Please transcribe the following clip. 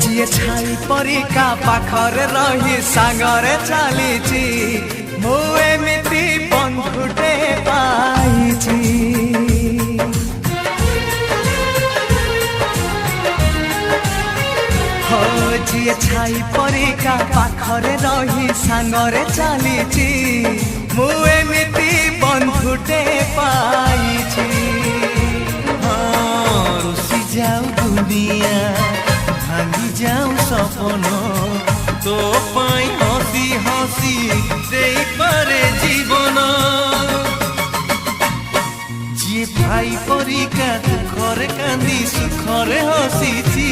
ଯିଏ ଛାଇ ପରିକା ପାଖରେ ରହି ସାଙ୍ଗରେ ଚାଲିଛି ମୁଁ ଏମିତି ବନ୍ଧୁଟେ ପାଇଛି। ଯିଏ ଛାଇ ପରିକା ପାଖରେ ରହି ସାଙ୍ଗରେ ଚାଲିଛି ମୁଁ ଏମିତି ବନ୍ଧୁଟେ ପାଇଛି। ରୁଷି ଯାଉ ଦୁନିଆ ଭାଙ୍ଗି ଯାଉ ସପନ ତୋ ପାଇଁ ହସି ହସି ଦେଇପାରେ ଜୀବନ। ଯିଏ ଭାଇ ପରିକା ଦୁଃଖରେ କାନ୍ଦି ସୁଖରେ ହସିଛି